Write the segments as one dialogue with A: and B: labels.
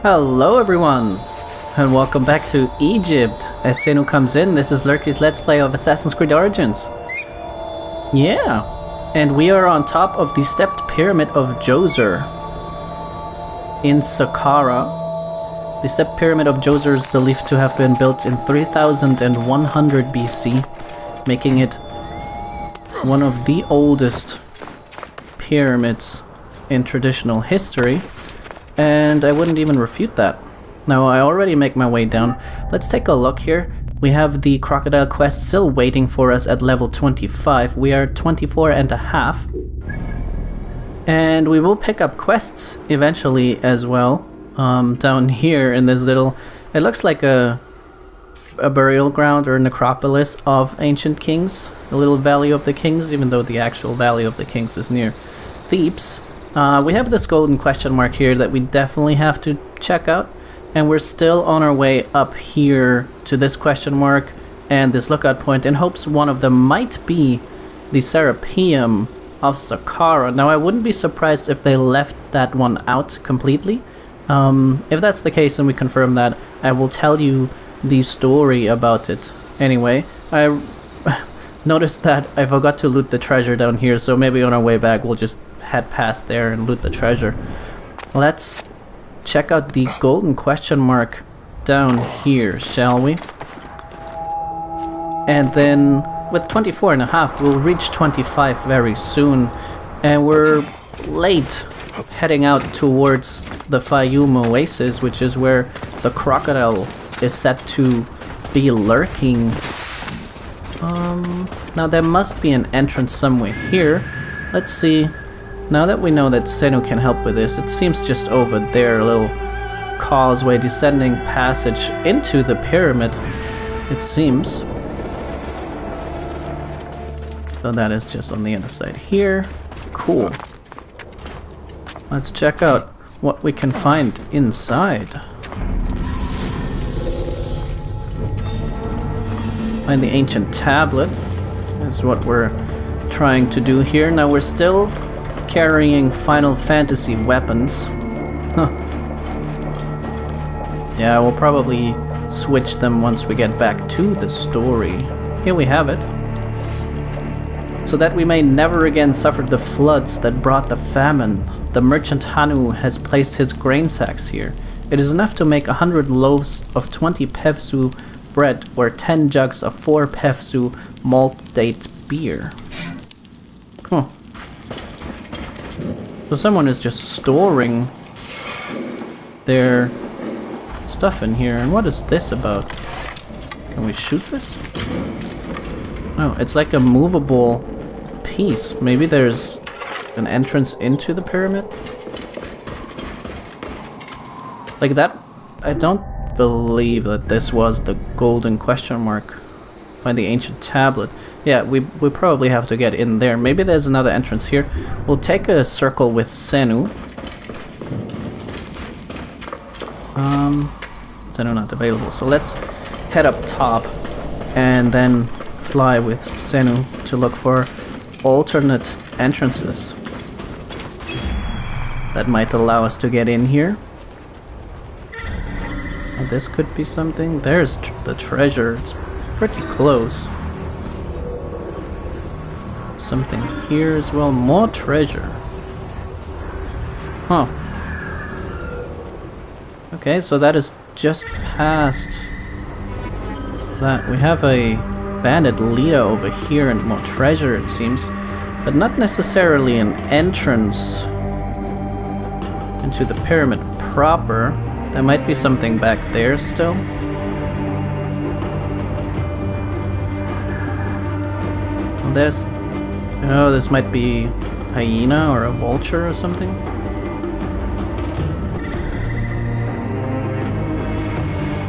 A: Hello everyone, and welcome back to Egypt. As Senu comes in, this is Lurky's Let's Play of Assassin's Creed Origins. Yeah, and we are on top of the Step Pyramid of Djoser in Saqqara. The Step Pyramid of Djoser is believed to have been built in 3100 BC, making it one of the oldest pyramids in traditional history. And I wouldn't even refute that. Now, I already make my way down. Let's take a look here. We have the crocodile quest still waiting for us at level 25. We are 24 and a half. And we will pick up quests eventually as well. Down here in this little... It looks like a burial ground or necropolis of ancient kings. The little Valley of the Kings, even though the actual Valley of the Kings is near Thebes. We have this golden question mark here that we definitely have to check out, and we're still on our way up here to this question mark and this lookout point in hopes one of them might be the Serapeum of Saqqara. Now, I wouldn't be surprised if they left that one out completely. If that's the case and we confirm that, I will tell you the story about it. Anyway, I noticed that I forgot to loot the treasure down here, so maybe on our way back we'll just head past there and loot the treasure. Let's check out the golden question mark down here, shall we? And then with 24 and a half we'll reach 25 very soon, and we're late heading out towards the Faiyum Oasis, which is where the crocodile is said to be lurking. Now there must be an entrance somewhere here. Let's see. Now that we know that Senu can help with this, it seems just over there, a little causeway, descending passage into the pyramid, it seems. So that is just on the other side here. Cool. Let's check out what we can find inside. Find the ancient tablet is what we're trying to do here. Now we're still carrying Final Fantasy weapons. Huh. Yeah, we'll probably switch them once we get back to the story. Here we have it. So that we may never again suffer the floods that brought the famine, the merchant Hanu has placed his grain sacks here. It is enough to make 100 loaves of 20 pevsu bread or 10 jugs of 4 pevsu malt date beer. Huh. So someone is just storing their stuff in here. And what is this about? Can we shoot this? No, it's like a movable piece. Maybe there's an entrance into the pyramid? Like that? I don't believe that this was the golden question mark. Find the ancient tablet. Yeah, we probably have to get in there. Maybe there's another entrance here. We'll take a circle with Senu. Senu not available. So let's head up top and then fly with Senu to look for alternate entrances that might allow us to get in here. Oh, this could be something. There's the treasure. It's pretty close. Something here as well. More treasure. Huh. Okay, so that is just past that. We have a bandit leader over here and more treasure, it seems. But not necessarily an entrance into the pyramid proper. There might be something back there still. There's... Oh, this might be a hyena or a vulture or something.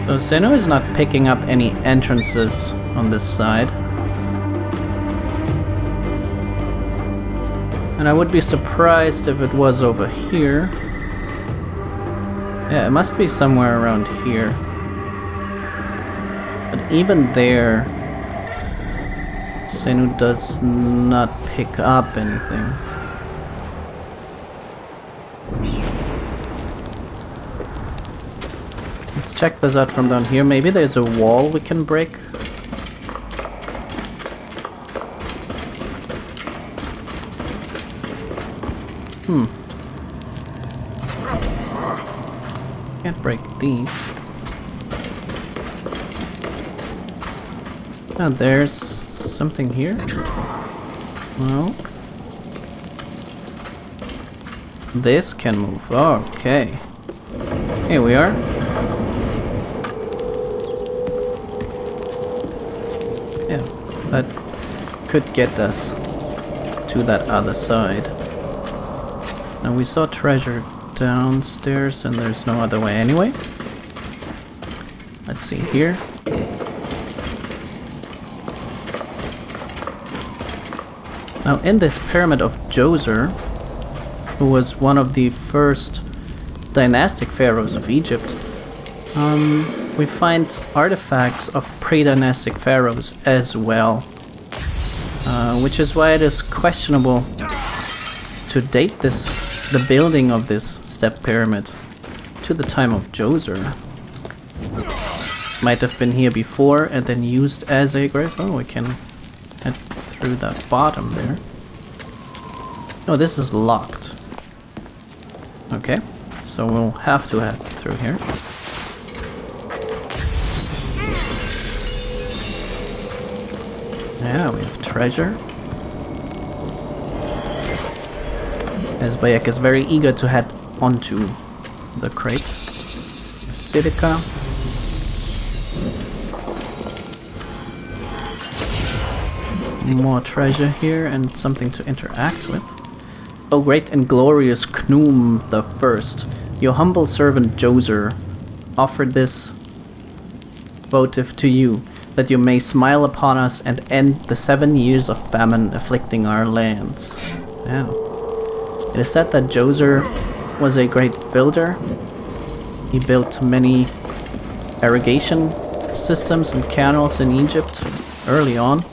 A: So Senu is not picking up any entrances on this side. And I would be surprised if it was over here. Yeah, it must be somewhere around here. But even there, Senu does not pick up anything. check this out from down here. Maybe there's a wall we can break. Can't break these. Oh, there's something here. No. This can move. Okay. Here we are. Yeah, that could get us to that other side. Now we saw treasure downstairs and there's no other way anyway. Let's see here. Now in this Pyramid of Djoser, who was one of the first dynastic pharaohs of Egypt, we find artifacts of pre-dynastic pharaohs as well, which is why it is questionable to date the building of this step pyramid to the time of Djoser. Might have been here before and then used as a grave. Oh, we can head through that bottom there. Oh, this is locked. Okay, so we'll have to head through here. Yeah, we have treasure. As Bayek is very eager to head onto the crate. Silica. More treasure here and something to interact with. O great and glorious Khnum the First, your humble servant Djoser offered this votive to you, that you may smile upon us and end the 7 years of famine afflicting our lands. Yeah. It is said that Djoser was a great builder. He built many irrigation systems and canals in Egypt early on,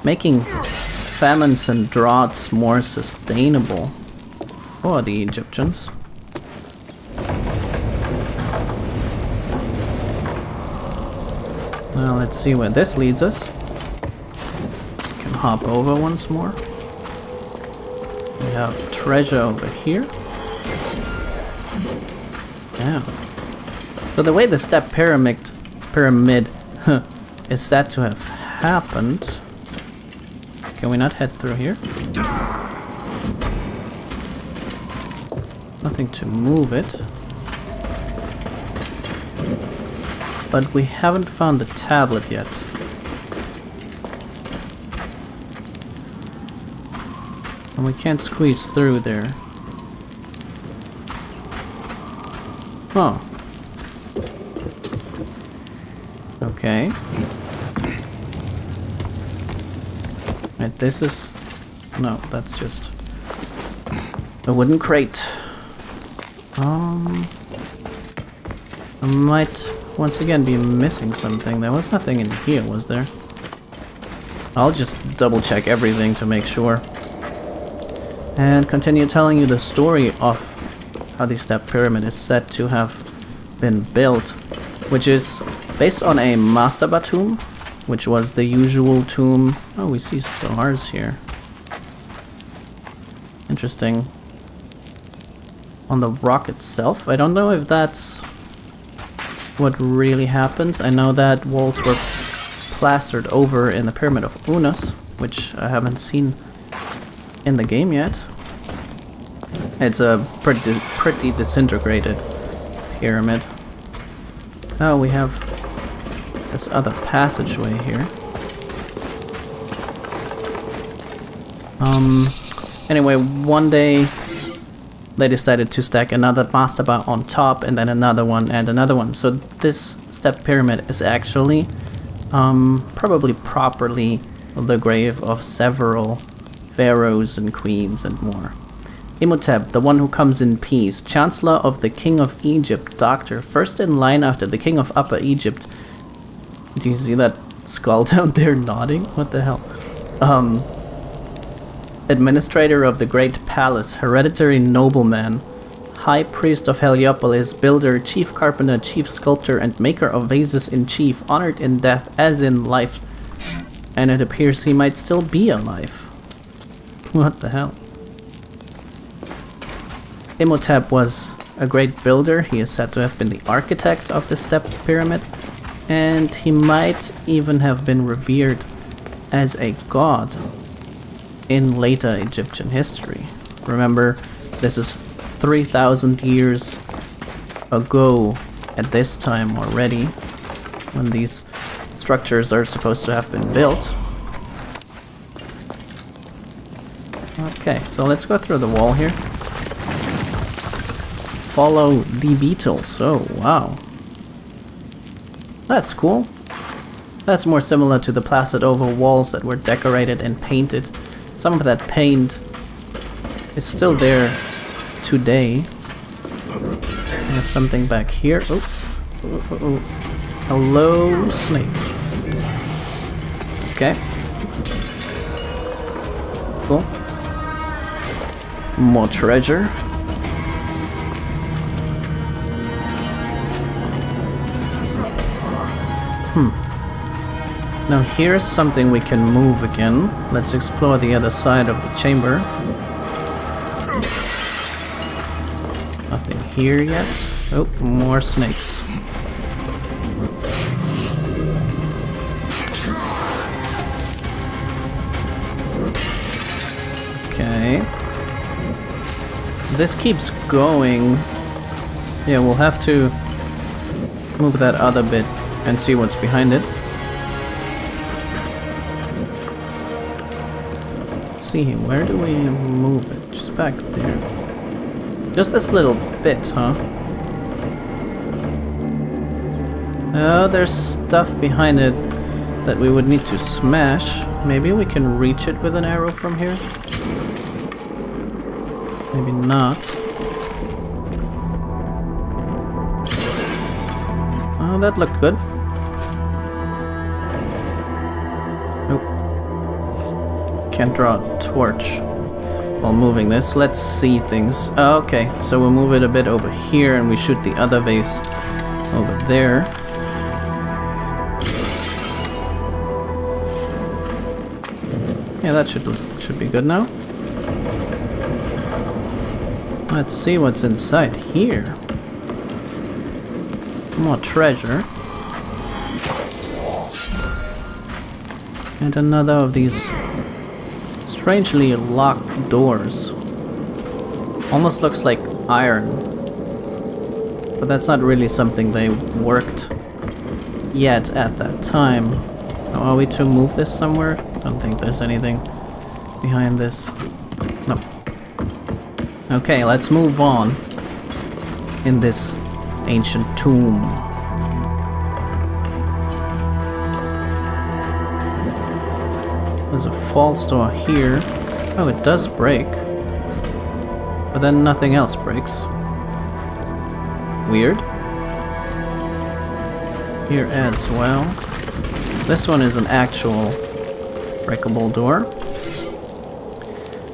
A: making famines and droughts more sustainable for the Egyptians. Now let's see where this leads us. We can hop over once more. We have treasure over here. Yeah. So the way the step pyramid is said to have happened. Can we not head through here? Nothing to move it. But we haven't found the tablet yet. And we can't squeeze through there. Oh. Okay. Right, this is... No, that's just a wooden crate. I might once again be missing something. There was nothing in here, was there? I'll just double check everything to make sure. And continue telling you the story of how the step pyramid is said to have been built, which is based on a mastaba tomb, which was the usual tomb. Oh, we see stars here. Interesting. On the rock itself, I don't know if that's what really happened. I know that walls were plastered over in the Pyramid of Unas, which I haven't seen in the game yet. It's a pretty disintegrated pyramid. Oh, we have this other passageway here. Anyway, one day they decided to stack another mastaba on top and then another one and another one. So this step pyramid is actually probably properly the grave of several pharaohs and queens and more. Imhotep, the one who comes in peace, Chancellor of the King of Egypt, Doctor, first in line after the King of Upper Egypt. Do you see that skull down there nodding? What the hell? Administrator of the Great Palace, hereditary nobleman, High Priest of Heliopolis, Builder, Chief Carpenter, Chief Sculptor, and Maker of Vases in Chief, honored in death as in life. And it appears he might still be alive. What the hell? Imhotep was a great builder. He is said to have been the architect of the Step Pyramid, and he might even have been revered as a god in later Egyptian history. Remember, this is 3,000 years ago at this time already, when these structures are supposed to have been built. Okay, so let's go through the wall here. Follow the beetles. Oh, wow. That's cool. That's more similar to the placid oval walls that were decorated and painted. Some of that paint is still there today. We have something back here. Oh. Hello, snake. Okay. Cool. More treasure. Now here's something we can move again. Let's explore the other side of the chamber. Nothing here yet. Oh, more snakes. Okay. This keeps going. Yeah, we'll have to move that other bit and see what's behind it. Let's see, where do we move it? Just back there. Just this little bit, huh? Oh, there's stuff behind it that we would need to smash. Maybe we can reach it with an arrow from here? Maybe not. Oh, that looked good. Nope. Can't draw a torch while moving this. Let's see things. Oh, okay, so we'll move it a bit over here and we shoot the other vase over there. Yeah, that should be good now. Let's see what's inside here. More treasure. And another of these strangely locked doors. Almost looks like iron. But that's not really something they worked yet at that time. Are we to move this somewhere? Don't think there's anything behind this. No. Okay, let's move on in this ancient tomb. There's a false door here. Oh, it does break. But then nothing else breaks. Weird. Here as well. This one is an actual breakable door.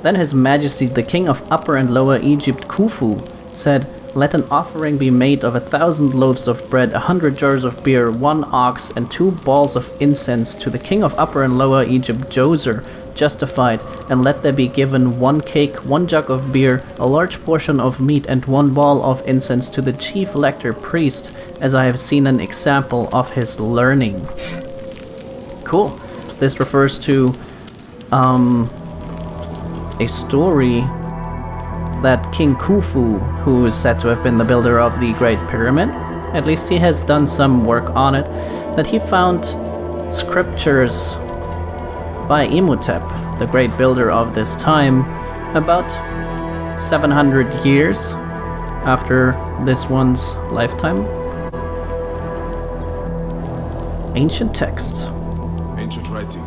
A: Then His Majesty the King of Upper and Lower Egypt, Khufu, said, "Let an offering be made of 1,000 loaves of bread, 100 jars of beer, 1 ox, and 2 balls of incense to the King of Upper and Lower Egypt, Djoser, justified, and let there be given 1 cake, 1 jug of beer, a large portion of meat, and 1 ball of incense to the chief lector priest, as I have seen an example of his learning." Cool. This refers to a story that King Khufu, who is said to have been the builder of the Great Pyramid, at least he has done some work on it, that he found scriptures by Imhotep, the great builder of this time, about 700 years after this one's lifetime. Ancient text.
B: Ancient writing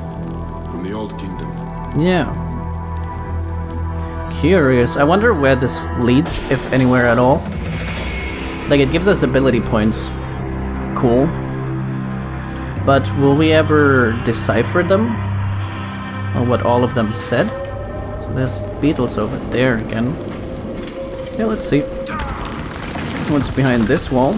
B: from the Old Kingdom.
A: Yeah. Curious. I wonder where this leads, if anywhere at all. Like, it gives us ability points. Cool. But will we ever decipher them? Or what all of them said? So there's beetles over there again. Yeah, let's see. What's behind this wall?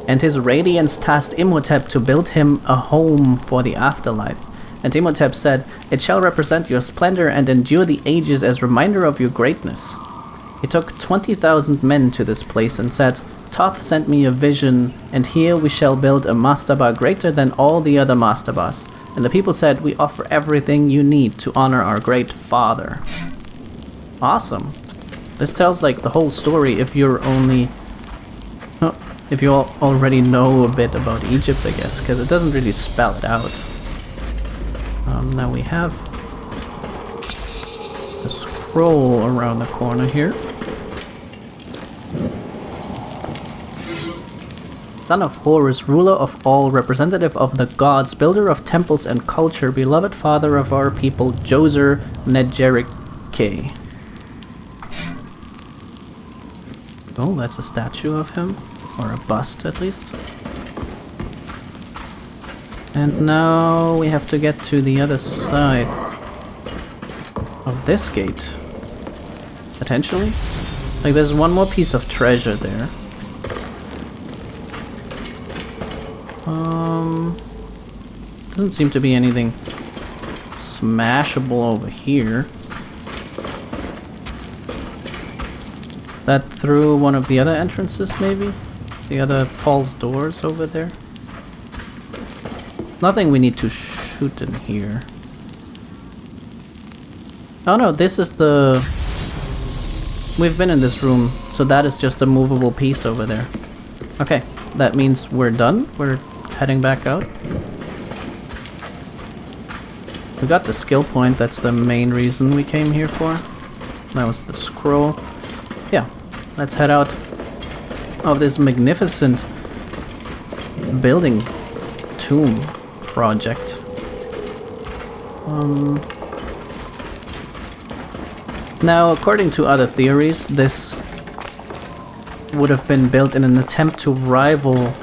A: And his radiance tasked Imhotep to build him a home for the afterlife. And Imhotep said, "It shall represent your splendor and endure the ages as reminder of your greatness." He took 20,000 men to this place and said, "Thoth sent me a vision, and here we shall build a mastaba greater than all the other mastabas." And the people said, "We offer everything you need to honor our great father." Awesome. This tells like the whole story if you're only... Oh, if you already know a bit about Egypt, I guess, because it doesn't really spell it out. Now we have a scroll around the corner here. Son of Horus, ruler of all, representative of the gods, builder of temples and culture, beloved father of our people, Djoser Negerike. Oh, that's a statue of him, or a bust at least. And now we have to get to the other side of this gate. Potentially? Like there's one more piece of treasure there. Doesn't seem to be anything smashable over here. Is that through one of the other entrances, maybe? The other false doors over there? Nothing we need to shoot in here. Oh no, this is the... We've been in this room, so that is just a movable piece over there. Okay, that means we're done. We're heading back out. We got the skill point, that's the main reason we came here for. That was the scroll. Yeah, let's head out of this magnificent building tomb project. Now, according to other theories, this would have been built in an attempt to rival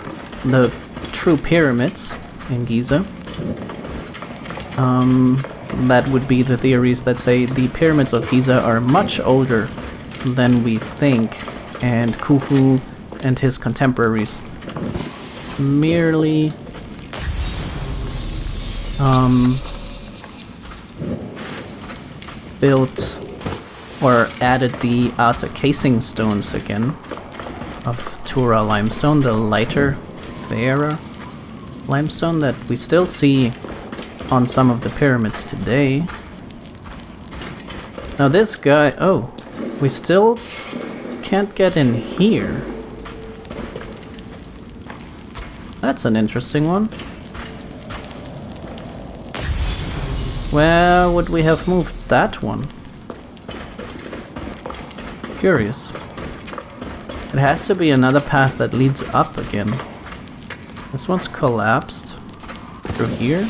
A: the true pyramids in Giza. That would be the theories that say the pyramids of Giza are much older than we think, and Khufu and his contemporaries merely built or added the outer casing stones again of Tura limestone, the lighter, fairer limestone that we still see on some of the pyramids today. Now this guy... Oh, we still can't get in here. That's an interesting one. Where would we have moved that one? Curious. It has to be another path that leads up again. This one's collapsed. Through here?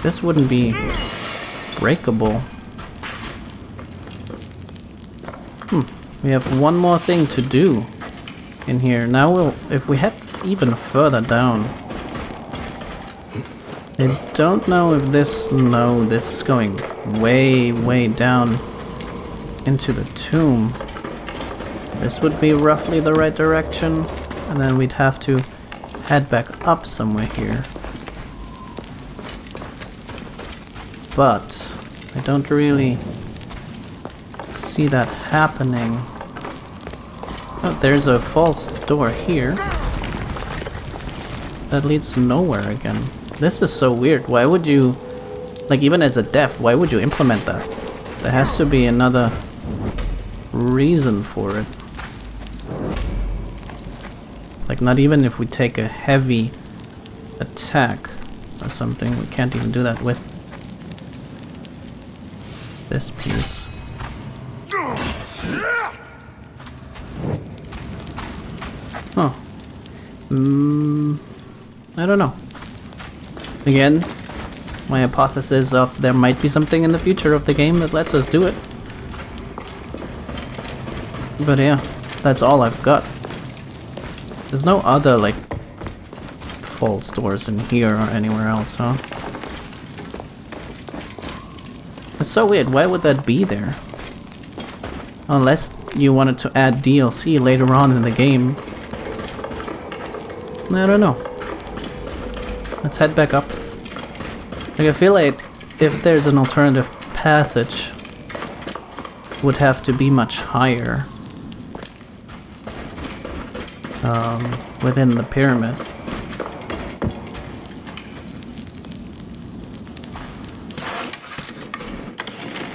A: This wouldn't be breakable. We have one more thing to do in here. Now we'll... If we head even further down... I don't know if this... No, this is going way, way down into the tomb. This would be roughly the right direction. And then we'd have to head back up somewhere here. But I don't really see that happening. Oh, there's a false door here that leads nowhere again. This is so weird. Why would you, like even as a dev, why would you implement that? There has to be another reason for it. Like not even if we take a heavy attack or something, we can't even do that with this piece. Oh. I don't know. Again, my hypothesis of there might be something in the future of the game that lets us do it. But yeah, that's all I've got. There's no other, like, false doors in here or anywhere else, huh? It's so weird, why would that be there? Unless you wanted to add DLC later on in the game. I don't know. Let's head back up. Like, I feel like if there's an alternative passage, it would have to be much higher. Within the pyramid.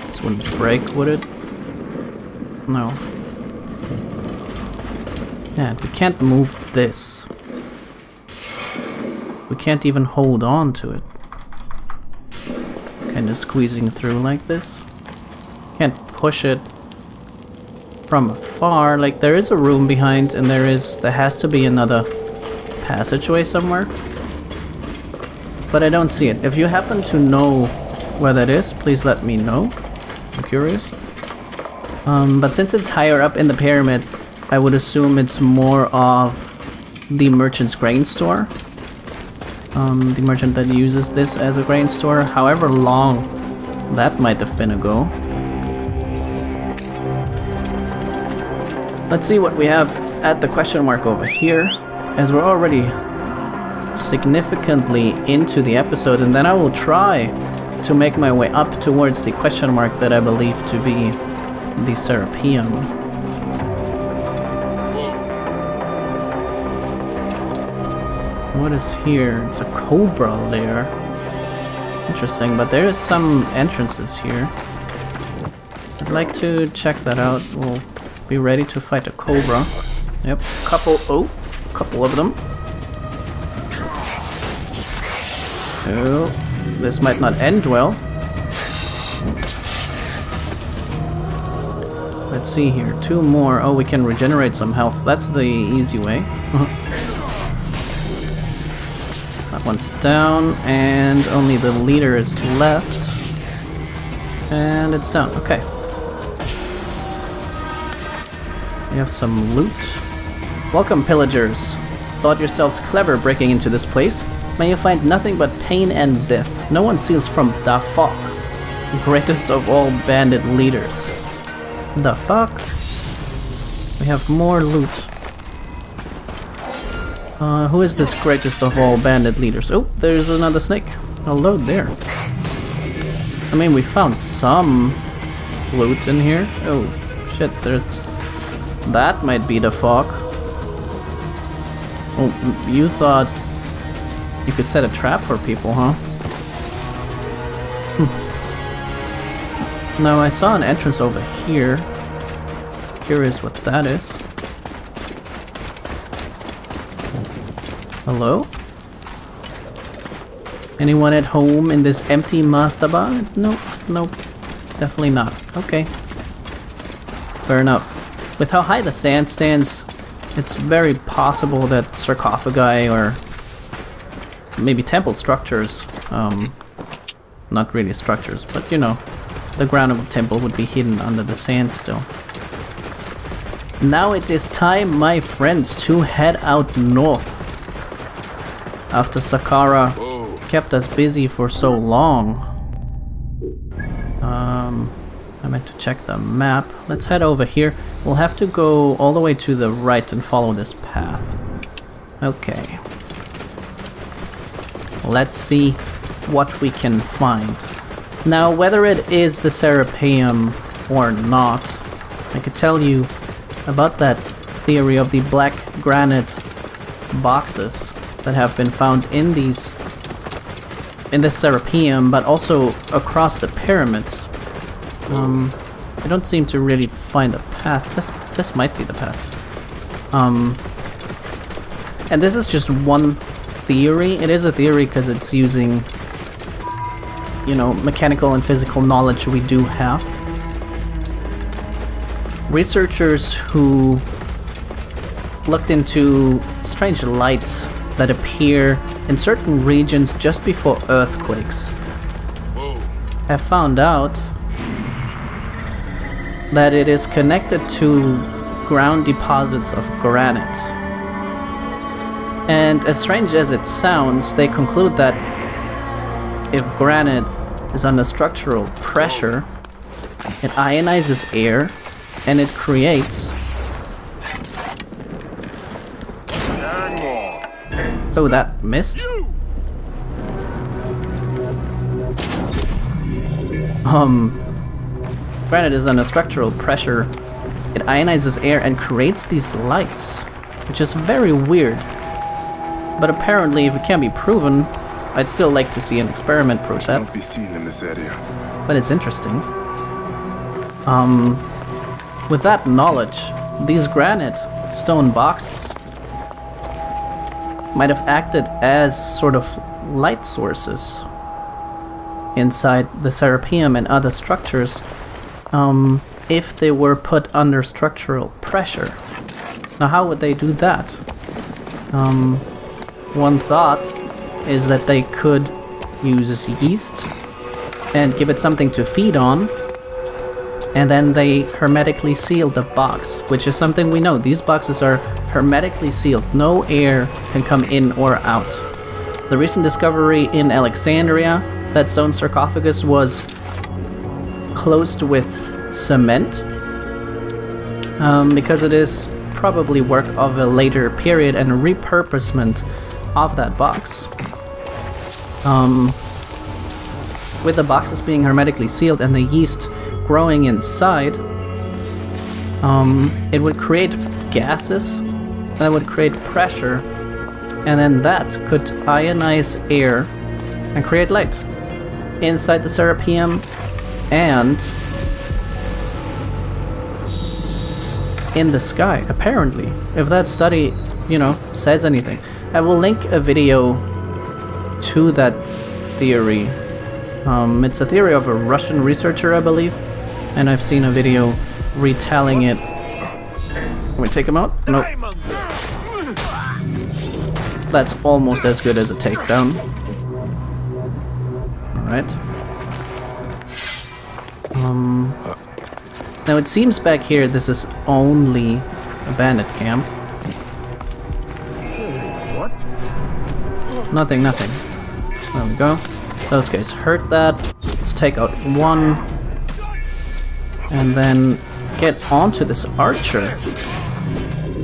A: This wouldn't break, would it? No. Yeah, we can't move this. We can't even hold on to it. Kind of squeezing through like this. Can't push it from afar. Like, there is a room behind, and there has to be another passageway somewhere. But I don't see it. If you happen to know where that is, please let me know. I'm curious. But since it's higher up in the pyramid, I would assume it's more of the merchant's grain store. The merchant that uses this as a grain store, however long that might have been ago. Let's see what we have at the question mark over here, as we're already significantly into the episode, and then I will try to make my way up towards the question mark that I believe to be the Serapeum. What is here? It's a cobra lair. Interesting, but there is some entrances here. I'd like to check that out. We'll be ready to fight a cobra. Yep, couple of them. Oh, this might not end well. Let's see here, 2 more. Oh, we can regenerate some health. That's the easy way. That one's down, and only the leader is left. And it's down, okay. We have some loot. Welcome, pillagers. Thought yourselves clever breaking into this place. May you find nothing but pain and death. No one steals from the fuck, greatest of all bandit leaders. The fuck? We have more loot. Who is this greatest of all bandit leaders? Oh, there's another snake. I'll load there. I mean, we found some loot in here. Oh, shit, there's... That might be the fuck. Oh, you thought you could set a trap for people, huh? Now, I saw an entrance over here. Curious what that is. Hello? Anyone at home in this empty mastaba? Nope, nope. Definitely not. Okay. Fair enough. With how high the sand stands, it's very possible that sarcophagi or maybe temple structures, not really structures, but you know, the ground of the temple would be hidden under the sand still. Now it is time, my friends, to head out north. After Saqqara kept us busy for so long. I meant to check the map. Let's head over here. We'll have to go all the way to the right and follow this path. Okay. Let's see what we can find. Now, whether it is the Serapeum or not, I could tell you about that theory of the black granite boxes that have been found in this Serapeum, but also across the pyramids. I don't seem to really find a path. This might be the path. And this is just one theory. It is a theory because it's using, you know, mechanical and physical knowledge we do have. Researchers who looked into strange lights that appear in certain regions just before earthquakes have found out that it is connected to ground deposits of granite. And as strange as it sounds, they conclude that if granite is under structural pressure, it ionizes air and it creates... Oh, that missed? Granite is under structural pressure. It ionizes air and creates these lights, which is very weird. But apparently, if it can be proven, I'd still like to see an experiment prove that.
B: Cannot be seen in this area.
A: But it's interesting. With that knowledge, these granite stone boxes might have acted as sort of light sources inside the Serapeum and other structures, if they were put under structural pressure. Now, how would they do that? One thought is that they could use yeast and give it something to feed on, and then they hermetically seal the box, which is something we know. These boxes are hermetically sealed. No air can come in or out. The recent discovery in Alexandria, that stone sarcophagus was closed with cement, because it is probably work of a later period and a repurposement of that box. With the boxes being hermetically sealed and the yeast growing inside, it would create gases that would create pressure, and then that could ionize air and create light inside the Serapeum and in the sky, apparently. If that study, says anything. I will link a video to that theory. It's a theory of a Russian researcher, I believe, and I've seen a video retelling it. Can we take him out? Nope. That's almost as good as a takedown. Alright. Now it seems back here this is only a bandit camp. Nothing. There we go. Those guys hurt that. Let's take out one. And then get onto this archer.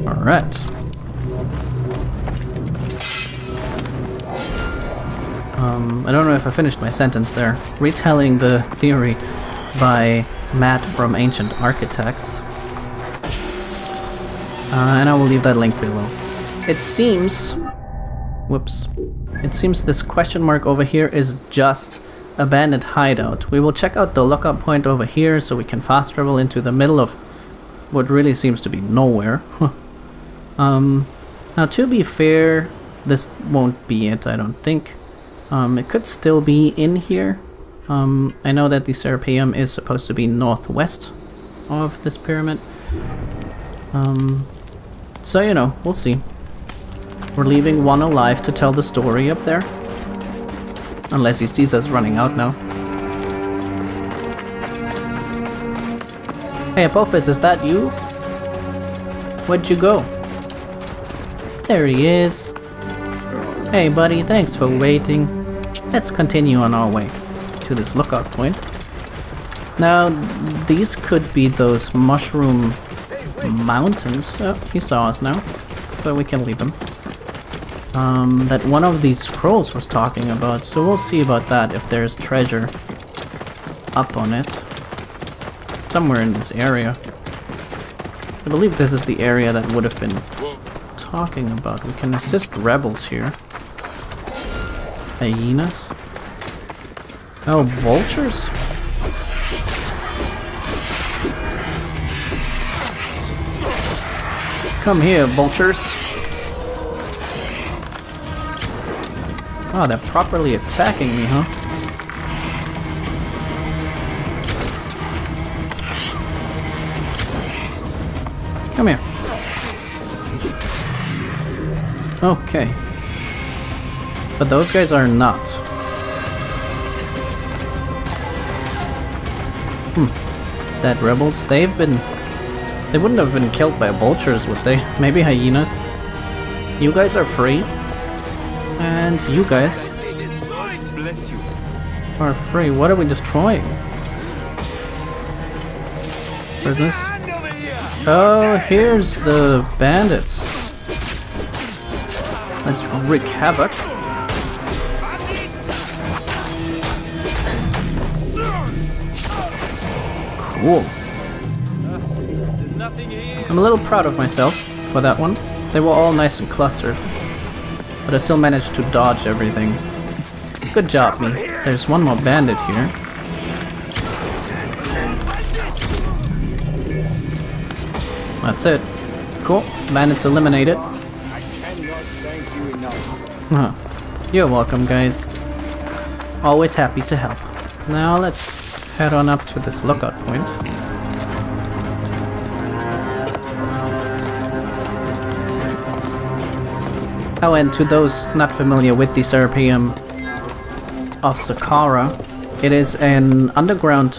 A: Alright. I don't know if I finished my sentence there. Retelling the theory by Matt from Ancient Architects. And I will leave that link below. It seems... Whoops. It seems this question mark over here is just a bandit hideout. We will check out the lookout point over here so we can fast travel into the middle of what really seems to be nowhere. Now, to be fair, this won't be it, I don't think. It could still be in here. I know that the Serapeum is supposed to be northwest of this pyramid. So, we'll see. We're leaving one alive to tell the story up there. Unless he sees us running out now. Hey, Apophis, is that you? Where'd you go? There he is. Hey, buddy, thanks for waiting. Let's continue on our way to this lookout point. Now, these could be those mushroom mountains. Oh, he saw us now, but we can leave them. That one of these scrolls was talking about, so we'll see about that if there's treasure up on it. Somewhere in this area. I believe this is the area that would have been talking about. We can assist rebels here. Hyenas? Oh, vultures? Come here, vultures. Oh, they're properly attacking me, huh? Come here. Okay. But those guys are not. Dead rebels. They wouldn't have been killed by vultures, would they? Maybe hyenas. You guys are free. And you guys are free. What are we destroying? What is this? Oh, here's the bandits. Let's wreak havoc. Cool. I'm a little proud of myself for that one. They were all nice and clustered. But I still managed to dodge everything. Good job, me. There's one more bandit here. That's it. Cool. Bandits eliminated.
C: I cannot thank you enough.
A: You're welcome, guys. Always happy to help. Now let's head on up to this lookout point. Oh, and to those not familiar with the Serapeum of Saqqara, it is an underground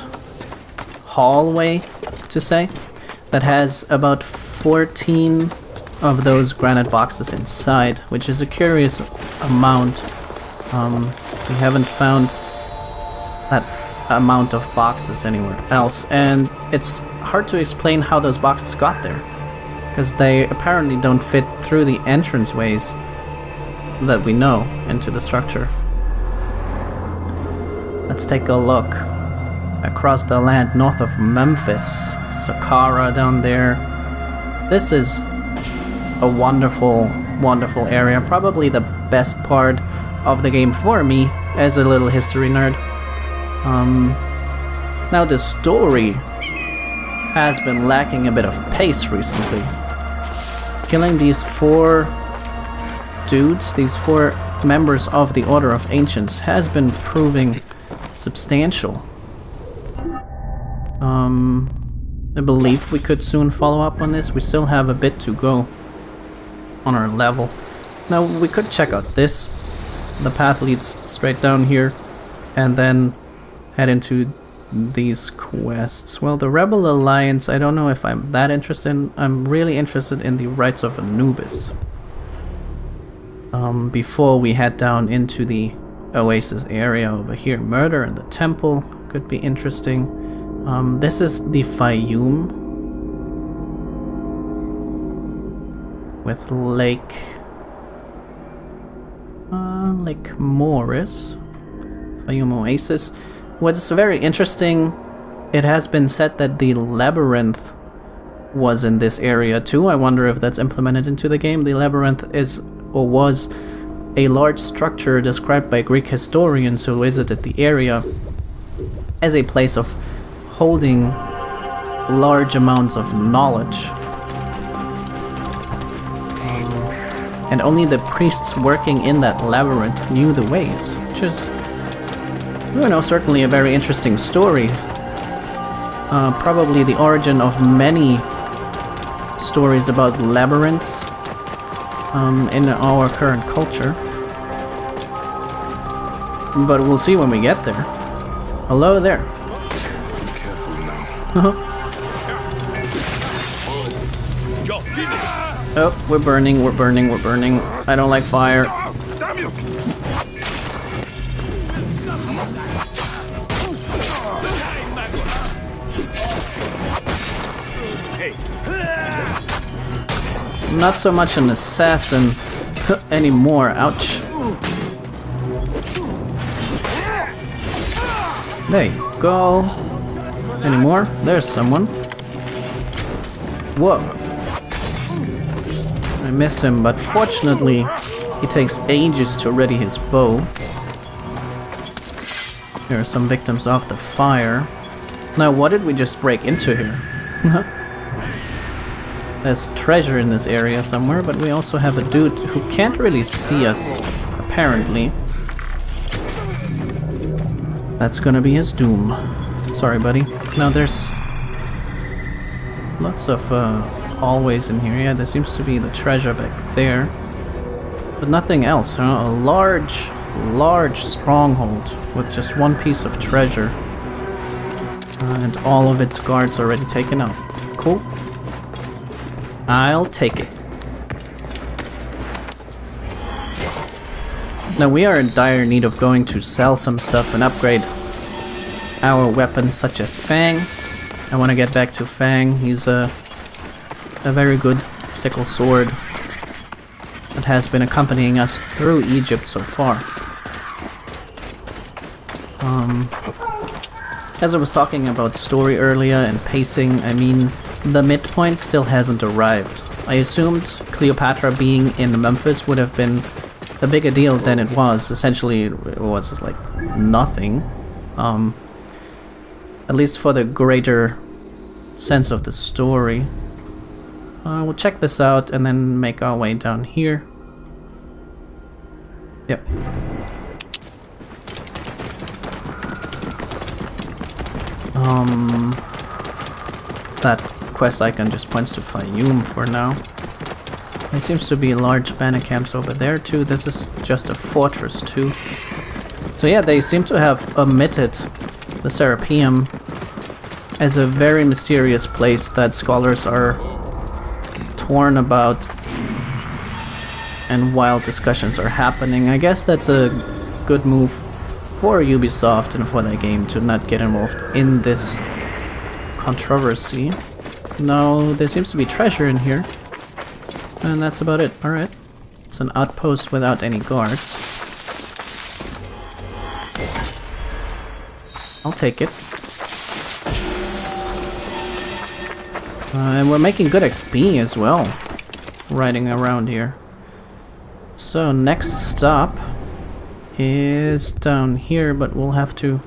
A: hallway, to say, that has about 14 of those granite boxes inside, which is a curious amount. We haven't found that amount of boxes anywhere else, and it's hard to explain how those boxes got there, because they apparently don't fit through the entranceways that we know into the structure. Let's take a look across the land north of Memphis. Saqqara down there. This is a wonderful, wonderful area. Probably the best part of the game for me as a little history nerd. Now the story has been lacking a bit of pace recently. Killing these 4 dudes, these 4 members of the Order of Ancients, has been proving substantial. I believe we could soon follow up on this. We still have a bit to go on our level. Now we could check out this. The path leads straight down here and then head into these quests. Well, the Rebel Alliance, I don't know if I'm that interested in. I'm really interested in the Rites of Anubis. Before we head down into the Oasis area over here. Murder in the Temple could be interesting. This is the Faiyum with Lake Morris. Faiyum Oasis. What's very interesting, it has been said that the labyrinth was in this area too. I wonder if that's implemented into the game. The labyrinth is, or was, a large structure described by Greek historians who visited the area as a place of holding large amounts of knowledge. And only the priests working in that labyrinth knew the ways, which is, you know, certainly a very interesting story. Probably the origin of many stories about labyrinths in our current culture. But we'll see when we get there. Hello there.
B: Be careful now.
A: Oh, we're burning, we're burning, we're burning. I don't like fire.
B: Damn you!
A: I'm not so much an assassin anymore. Ouch. There you go. Any more? There's someone. Whoa. I missed him, but fortunately, he takes ages to ready his bow. There are some victims of the fire. Now, what did we just break into here? There's treasure in this area somewhere, but we also have a dude who can't really see us, apparently. That's gonna be his doom. Sorry, buddy. Now, there's lots of hallways in here. Yeah, there seems to be the treasure back there. But nothing else. A large stronghold with just one piece of treasure. And all of its guards already taken out. Cool. I'll take it. Now we are in dire need of going to sell some stuff and upgrade our weapons such as Fang. I want to get back to Fang. He's a very good sickle sword that has been accompanying us through Egypt so far. As I was talking about story earlier and pacing, I mean, the midpoint still hasn't arrived. I assumed Cleopatra being in Memphis would have been a bigger deal than it was. Essentially, it was like nothing. At least for the greater sense of the story. We'll check this out and then make our way down here. Yep. That quest icon just points to Faiyum for now. There seems to be large banner camps over there too. This is just a fortress too. So yeah, they seem to have omitted the Serapeum as a very mysterious place that scholars are torn about and wild discussions are happening. I guess that's a good move for Ubisoft and for their game to not get involved in this controversy. No, there seems to be treasure in here. And that's about it. Alright. It's an outpost without any guards. I'll take it. And we're making good XP as well, riding around here. So next stop is down here, but we'll have to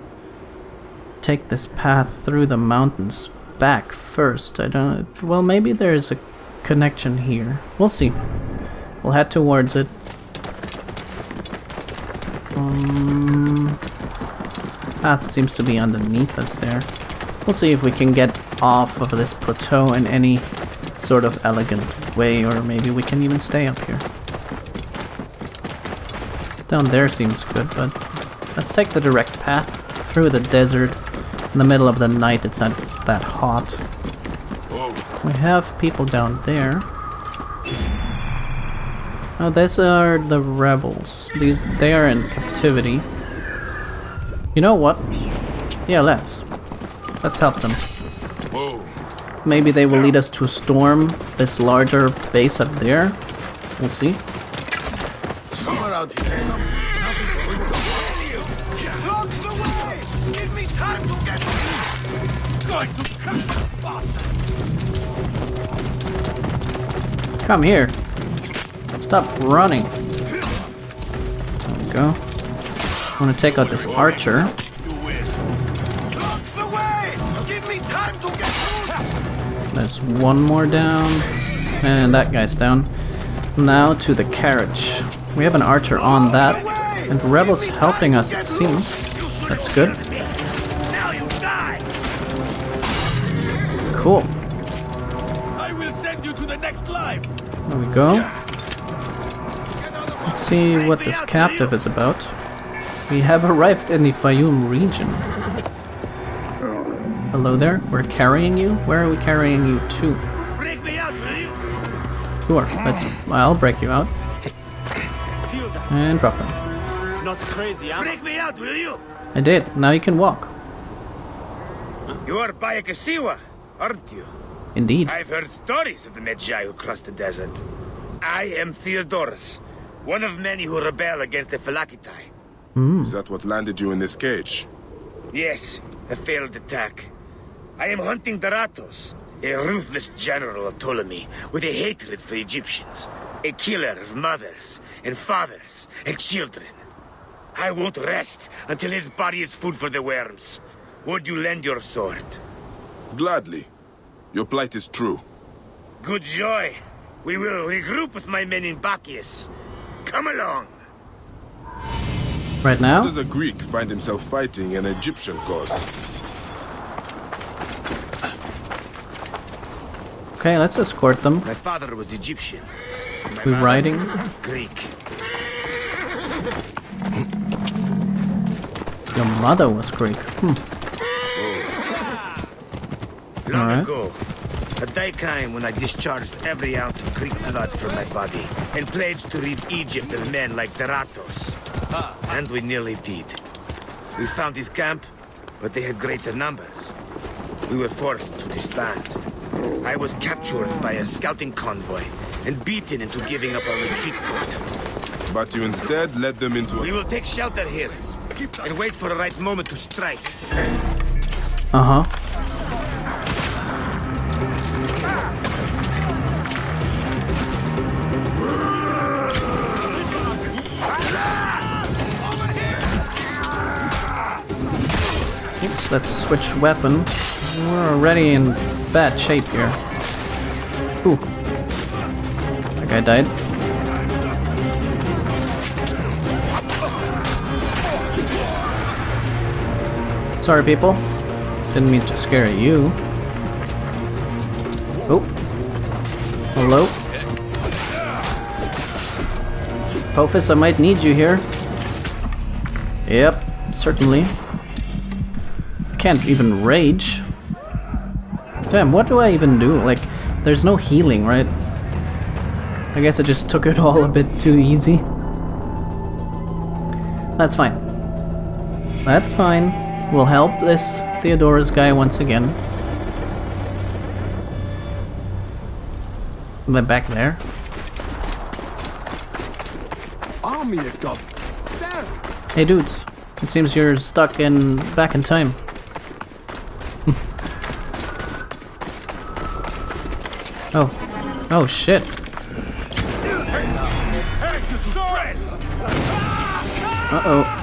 A: take this path through the mountains back first. I don't... Well, maybe there's a connection here. We'll see. We'll head towards it. Path seems to be underneath us there. We'll see if we can get off of this plateau in any sort of elegant way, or maybe we can even stay up here. Down there seems good, but let's take the direct path through the desert. In the middle of the night, it's not that hot. We have people down there. Oh, these are the rebels. They are in captivity. You know what? Yeah, let's help them. Maybe they will lead us to storm this larger base up there. We'll see.
B: Somewhere out here.
C: Block the way! Give me time to get going to cut the bastard!
A: Come here. Stop running. There we go. I want to take out this archer.
C: Block the way! Give me time to get through!
A: There's one more down. And that guy's down. Now to the carriage. We have an archer on that. And the rebels helping us, it seems. That's good.
C: Now you die!
A: Cool.
C: I will send you to the next life!
A: There we go. Let's see what this captive is about. We have arrived in the Faiyum region. Hello there, we're carrying you? Where are we carrying you to?
C: Break me out, will you?
A: Sure, I'll break you out.
C: Feel that.
A: And drop them.
C: Not crazy, huh? Break me out, will you?
A: I did, now you can walk.
C: You are Bayakasiwa, aren't you?
A: Indeed.
C: I've heard stories of the Medjay who crossed the desert. I am Theodorus, one of many who rebel against the Phylakitai.
B: Is that what landed you in this cage?
C: Yes, a failed attack. I am hunting Daratos, a ruthless general of Ptolemy with a hatred for Egyptians. A killer of mothers and fathers and children. I won't rest until his body is food for the worms. Would you lend your sword?
B: Gladly. Your plight is true.
C: Good joy. We will regroup with my men in Bacchius. Come along.
A: Right
B: How
A: now?
B: does a Greek find himself fighting an Egyptian cause?
A: Okay, let's escort them.
C: My father was Egyptian. My
A: We
C: mother,
A: riding?
C: Greek.
A: Your mother was Greek.
C: Long
A: Alright.
C: ago, a day came when I discharged every ounce of Greek blood from my body and pledged to rid Egypt of men like Daratos. And we nearly did. We found his camp, but they had greater numbers. We were forced to disband. I was captured by a scouting convoy and beaten into giving up our retreat point.
B: But you instead led them into
C: We will take shelter here and wait for the right moment to strike.
A: Uh-huh. Oops, let's switch weapon. We're already in bad shape here. Ooh. That guy died. Sorry, people. Didn't mean to scare you. Oh. Hello. Pofus, I might need you here. Yep, certainly. I can't even rage. Damn, what do I even do? Like, there's no healing, right? I guess I just took it all a bit too easy. That's fine. That's fine. We'll help this Theodora's guy once again. And then back there.
D: Army of God. Sarah!
A: Hey dudes, it seems you're stuck back in time. Oh. Oh shit. Uh-oh.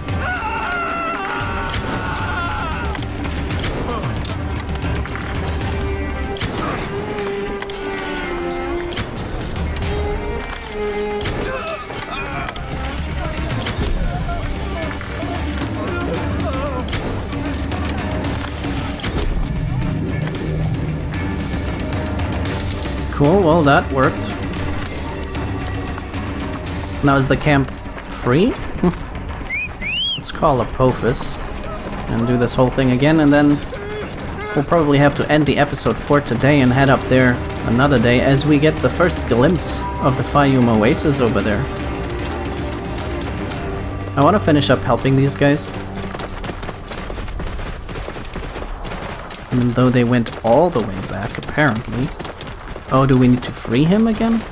A: Cool, well that worked. Now is the camp free? Let's call Apophis and do this whole thing again, and then we'll probably have to end the episode for today and head up there another day as we get the first glimpse of the Faiyum Oasis over there. I want to finish up helping these guys. Even though they went all the way back, apparently. Oh, do we need to free him again?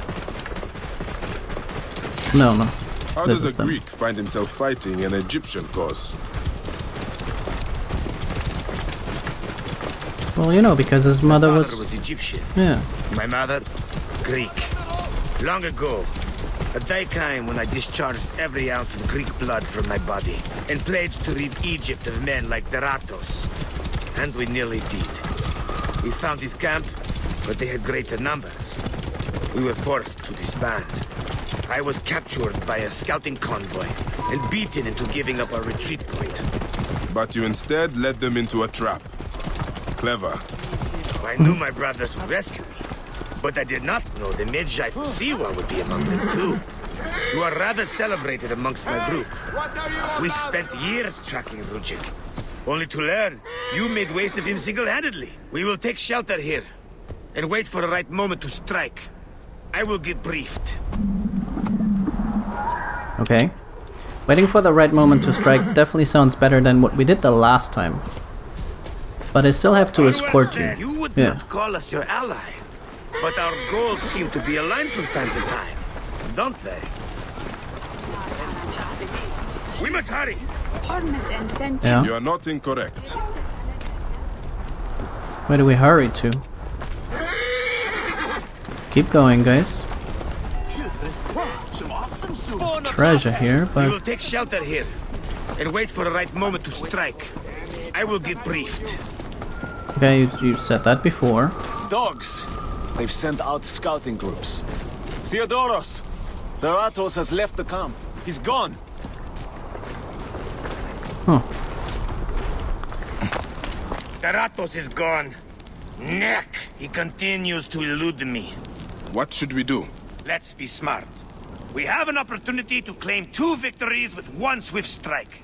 A: No.
B: How
A: This
B: does
A: is
B: a
A: them.
B: Greek find himself fighting an Egyptian cause?
A: Well, you know, because his mother
C: My
A: was...
C: father was Egyptian.
A: Yeah.
C: My mother, Greek. Long ago, a day came when I discharged every ounce of Greek blood from my body and pledged to rid Egypt of men like Deratos. And we nearly did. We found his camp, but they had greater numbers. We were forced to disband. I was captured by a scouting convoy and beaten into giving up our retreat point.
B: But you instead led them into a trap. Clever.
C: I knew my brothers would rescue me, but I did not know the Medjay from Siwa would be among them too. You are rather celebrated amongst my group. We spent years tracking Rujik, only to learn you made waste of him single-handedly. We will take shelter here and wait for the right moment to strike. I will get briefed.
A: Okay. Waiting for the right moment to strike definitely sounds better than what we did the last time. But I still have to escort you.
C: You would
A: Yeah.
C: not call us your ally, but our goals seem to be aligned from time to time, don't they? We must hurry.
A: Yeah.
B: You are not incorrect.
A: Where do we hurry to? Keep going, guys. There's treasure here,
C: We
A: but...
C: will take shelter here and wait for the right moment to strike. I will get briefed.
A: Okay, you said that before.
E: Dogs. They've sent out scouting groups. Theodoros! Deratos has left the camp. He's gone.
A: Huh.
C: Deratos is gone. Neck! He continues to elude me.
B: What should we do?
C: Let's be smart. We have an opportunity to claim 2 victories with 1 swift strike.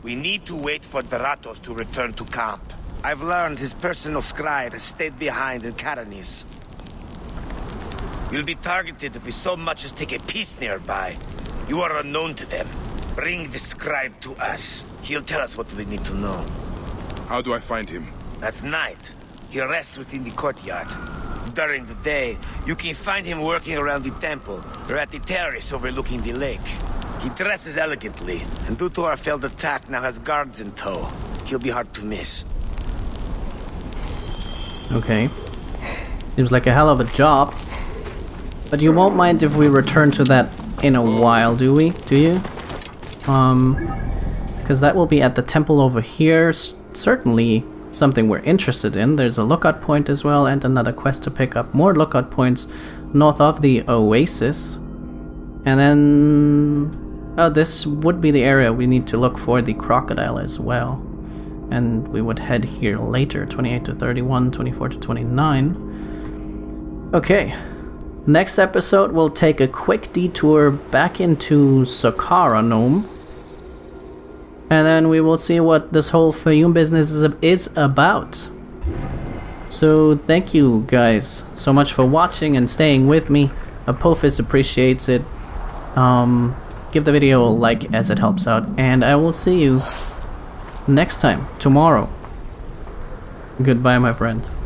C: We need to wait for Deratos to return to camp. I've learned his personal scribe has stayed behind in Karanis. We'll be targeted if we so much as take a piece nearby. You are unknown to them. Bring the scribe to us. He'll tell us what we need to know.
B: How do I find him?
C: At night, he rests within the courtyard. During the day, you can find him working around the temple or at the terrace overlooking the lake. He dresses elegantly, and due to our failed attack, now has guards in tow. He'll be hard to miss.
A: Okay. Seems like a hell of a job. But you won't mind if we return to that in a while, do we? Do you? Because that will be at the temple over here. Certainly something we're interested in. There's a lookout point as well, and another quest to pick up more lookout points north of the Oasis. And then... oh, this would be the area we need to look for the crocodile as well. And we would head here later, 28 to 31, 24 to 29. Okay. Next episode, we'll take a quick detour back into Saqqara Nome. And then we will see what this whole Faiyum business is about. So thank you guys so much for watching and staying with me. Apophis appreciates it. Give the video a like as it helps out. And I will see you next time, tomorrow. Goodbye, my friends.